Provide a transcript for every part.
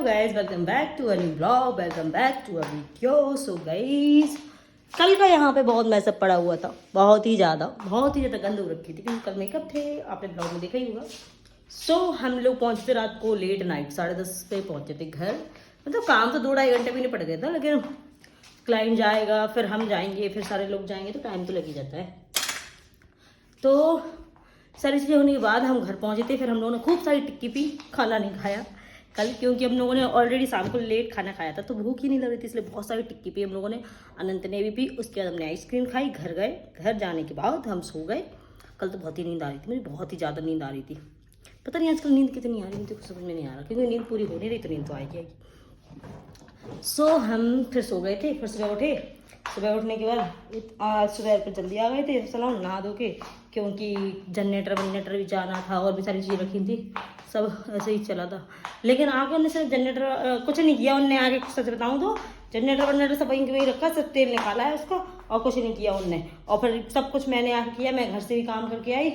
Guys, welcome back to a new blog, welcome back to a video. So guys, कल का यहाँ पे बहुत मैसअप पड़ा हुआ था, बहुत ही ज़्यादा गंद हो रखी थी क्योंकि कल मेकअप थे, आपने ब्लॉग में देखा ही होगा। सो हम लोग पहुँचते रात को लेट नाइट 10:30 पे पहुँचे थे घर। मतलब काम तो 2-2.5 घंटे भी नहीं पड़ गया था, लेकिन क्लाइंट जाएगा, फिर हम जाएंगे, फिर सारे लोग जाएंगे, तो टाइम तो लग ही जाता है। तो सारी चीज़ें होने के बाद हम घर पहुँचे थे। फिर हम लोगों ने खूब सारी टिक्की पी, खाना नहीं खाया कल क्योंकि हम लोगों ने ऑलरेडी शाम को लेट खाना खाया था, तो भूख ही नहीं लग रही थी, इसलिए बहुत सारी टिक्की पी हम लोगों ने। अनंत ने भी पी। उसके बाद हमने आइसक्रीम खाई, घर गए। घर जाने के बाद हम सो गए। कल तो बहुत ही नींद आ रही थी, मुझे बहुत ही ज़्यादा नींद आ रही थी। पता नहीं आजकल नींद कितनी आ रही है, मुझे कुछ समझ में नहीं आ रहा, क्योंकि नींद पूरी हो नहीं रही तो नींद तो आएगी। सो हम फिर सो गए थे। फिर सुबह उठे। सुबह उठने के बाद सुबह पर जल्दी आ गए थे सलाम नहा धो के, क्योंकि जनरेटर भी जाना था और भी सारी चीज़ें रखी थी, सब ऐसे ही चला था। लेकिन आगे उनने सिर्फ जनरेटर कुछ नहीं किया, उनने आगे सच बताऊँ तो जनरेटर सब वहीं वहीं रखा, सब तेल निकाला है उसका और कुछ नहीं किया उनने। और फिर सब कुछ मैंने आके किया। मैं घर से भी काम करके आई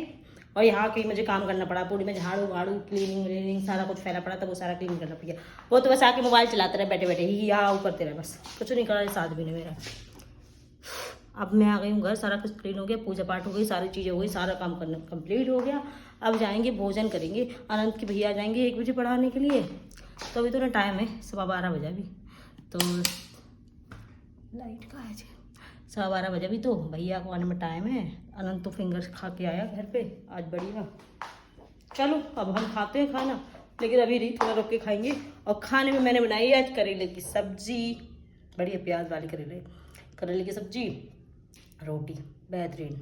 और यहाँ के मुझे काम करना पड़ा, पूरी में झाड़ू वाड़ू क्लीनिंग सारा कुछ फैला पड़ा था, वो सारा क्लीन करना पड़ा। वो तो बस आके मोबाइल चलाते रहे बैठे बैठे ही, यहाँ वो करते रहे, बस कुछ नहीं करा साथ भी नहीं मेरा। अब मैं आ गई हूँ घर, सारा कुछ क्लीन हो गया, पूजा पाठ हो गई, सारी चीज़ें हो गई, सारा काम करना कंप्लीट हो गया। अब जाएंगे भोजन करेंगे। अनंत के भैया जाएंगे 1 बजे पढ़ाने के लिए, तो अभी तो ना टाइम है 12:15 बजे अभी, तो लाइट का है 12:15 बजे अभी, तो भैया को आने में टाइम है। अनंत तो फिंगर्स खा के आया घर पे आज, बढ़िया। चलो अब हम खाते हैं खाना, लेकिन अभी नहीं, थोड़ा रुक के खाएंगे। और खाने में मैंने बनाई आज करेले की सब्जी, बढ़िया प्याज वाली करेले की सब्जी, रोटी, बेहतरीन।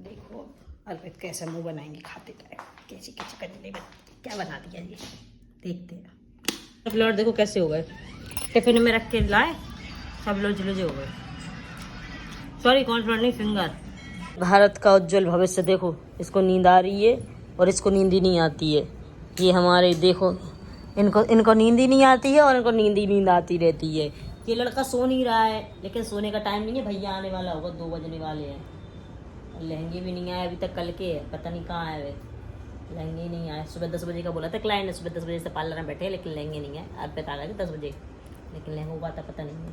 देखो अर्पित कैसा मुंह बनाएंगे खाते टाइम, कैसी करेले क्या बना दिया ये, देखते हैं। फ्लोर देखो कैसे हो गए, टिफिन में रख के लाए, सब लोजे हो गए। सॉरी कॉर्नफ्लोर नहीं, फिंगर। भारत का उज्जवल भविष्य देखो, इसको नींद आ रही है और इसको नींद ही नहीं आती है। ये हमारे देखो, इनको नींद ही नहीं आती है और इनको नींद आती रहती है। ये लड़का सो नहीं रहा है, लेकिन सोने का टाइम नहीं है, भैया आने वाला होगा, 2 बजने वाले हैं। लहंगे भी नहीं आए अभी तक, कल के है, पता नहीं कहाँ आए हुए, लहंगे नहीं आए। सुबह 10 बजे का बोला था क्लाइंट ने, सुबह 10 बजे से पार्लर में बैठे, लेकिन लहंगे नहीं है। अर्पित आ गए 10 बजे, लेकिन लहंगा हुआ था पता नहीं है।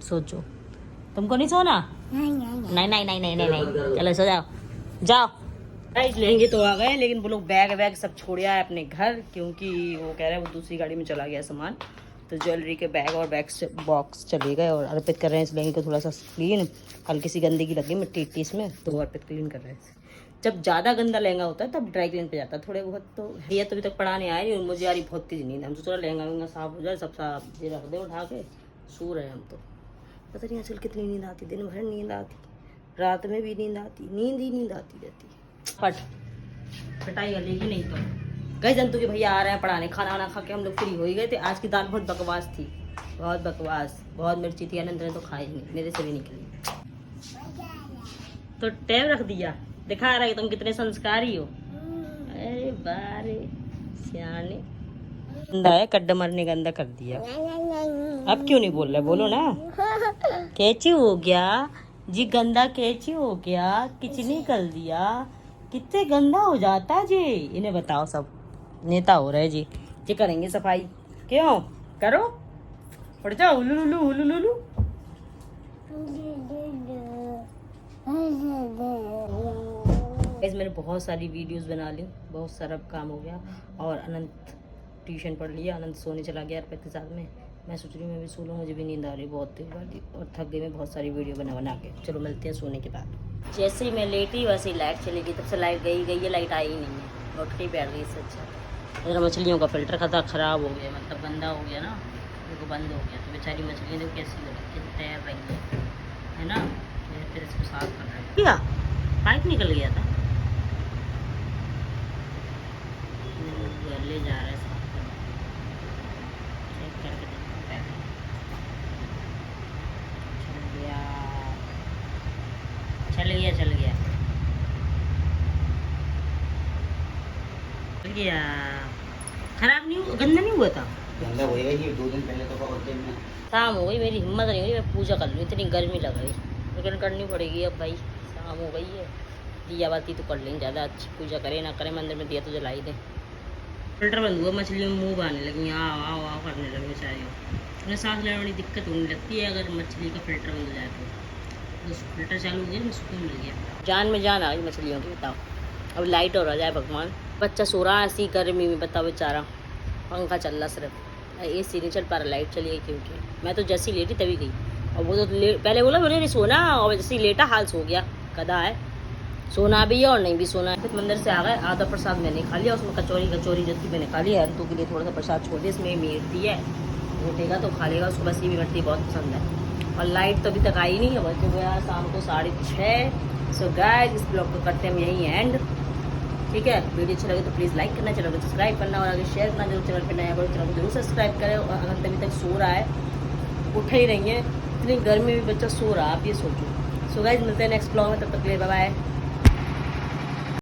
सोचो तुमको नहीं सोना? नहीं, चलो सो जाओ। गाइस लहंगे तो आ गए, लेकिन वो लोग बैग सब छोड़ आए अपने घर, क्योंकि वो कह रहे हैं वो दूसरी गाड़ी में चला गया सामान। तो ज्वेलरी के बैग और बॉक्स चले गए, और अर्पित कर रहे हैं इस लहंगे को थोड़ा सा क्लीन। हल्की सी गंदगी लगी मिट्टी इसमें, तो अर्पित क्लीन कर रहे हैं। जब ज़्यादा गंदा लहंगा होता है तब ड्राई क्लीन पे जाता है थोड़े बहुत। तो भैया तो अभी तक पढ़ाने आए नहीं, मुझे आ रही बहुत तेज नींद। हम तो थोड़ा लहंगा वहंगा साफ हो जाए, सब साफ ये रख दे उठा के, सो रहे हम तो। पता नहीं आजकल कितनी नींद आती, दिन भर नींद आती, रात में भी नींद आती, नींद आती रहती। पिटाई गलेगी नहीं तो। गए जंतु के भैया आ रहे हैं पढ़ाने, खाना वाना खा के हम लोग फ्री हो ही गए थे। आज की दाल बहुत बकवास थी, बहुत बकवास, बहुत मिर्ची थी। अनंत ने तो खाई नहीं, मेरे से भी निकली, तो टैब रख दिया, दिखा रहा है तुम कितने संस्कारी हो। अरे बारे सियाने, गंदा है, कड्डा मरने गंदा कर दिया। अब क्यों नहीं बोल रहे, बोलो ना। कैची हो गया जी, गंदा कैची हो गया, किचनी कर दिया, कितने गंदा हो जाता जी। इन्हें बताओ, सब नेता हो रहे जी, ये करेंगे सफाई। क्यों करो, उठ जाओ, उलू। मैंने बहुत सारी वीडियोस बना ली, बहुत सारा काम हो गया। और अनंत ट्यूशन पढ़ लिया, अनंत सोने चला गया अर्पित के साथ में। मैं सोच रही हूँ मैं भी सो लूँ, मुझे भी नींद आ रही बहुत तेज वाली, और थक गई मैं बहुत सारी वीडियो बना के। चलो मिलते हैं सोने के बाद। जैसे ही मैं लेटी वैसे ही लाइट चली गई, तब से लाइट गई है, लाइट आई ही नहीं है, उठ के बैठ गई। इससे अच्छा मेरा मछलियों का फिल्टर ख़राब हो गया, मतलब गंदा हो गया ना, वो बंद हो गया। तो बेचारी मछलियाँ देखो कैसी हो रही है, तैर रही है ना। फिर इसको साफ कर रहे हैं, क्या पाइप निकल गया था, ले जा रहा है साफ करने, चेक करके देखते हैं। चल गया। खराब नहीं हुआ, गंदा नहीं हुआ था, गंदा हो गया। 2 दिन पहले तो शाम हो गई, मेरी हिम्मत नहीं हो रही, मैं पूजा कर लूँ, इतनी गर्मी लग रही, लेकिन करनी पड़ेगी अब भाई, शाम हो गई है। दिया बाती तो कर लेंगे, ज़्यादा अच्छी पूजा करें ना करें, मंदिर में दिया तो जला ही दें। फिल्टर बंद हुआ, मछलियों में मुँह आने लगी, आओ आओ आओ करने लगी बेचारियों। उन्हें सांस लेने वाली दिक्कत होने लगती है अगर मछली का फिल्टर बंद हो जाए तो फिल्टर चालू हो गया, सुकून मिल गया, जान में जान आ गई मछलियों की। बताओ अब लाइट हो रहा जाए भगवान। बच्चा सो रहा है ऐसी गर्मी में, बताओ बेचारा, पंखा चल रहा सिर्फ, AC नहीं चल पा रहा, लाइट चली गई क्योंकि मैं तो जैसी लेटी तभी गई। और वो तो पहले बोला मैंने नहीं सोना, और जैसे लेटा हाल सो गया, गधा है, सोना भी है और नहीं भी सोना है। फिर मंदिर से आ गए, आधा प्रसाद मैंने खा लिया, उसमें कचौरी जो थी मैंने खा लिया, अंतु के लिए थोड़ा सा प्रसाद छोड़ दिया, इसमें मीरती है, उठेगा तो खा लेगा, उसको बस ये मीरती बहुत पसंद है। और लाइट तो अभी तक आई नहीं है, बच्चों को यार शाम को 6:30। सो गाइस, इस ब्लॉग को करते हैं हम यहीं एंड, ठीक है। वीडियो अच्छा लगे तो प्लीज़ लाइक करना, चैनल को सब्सक्राइब करना, और अगर शेयर करना जरूर, चैनल पर नया बड़े चैनल को जरूर सब्सक्राइब करें। और अगर तभी तक सो रहा है, उठा ही नहीं है, इतनी गर्मी में बच्चा सो रहा है, आप ये सोचो। सो गाइस, मिलते हैं नेक्स्ट ब्लॉग में, तब तक के लिए बाय बाय।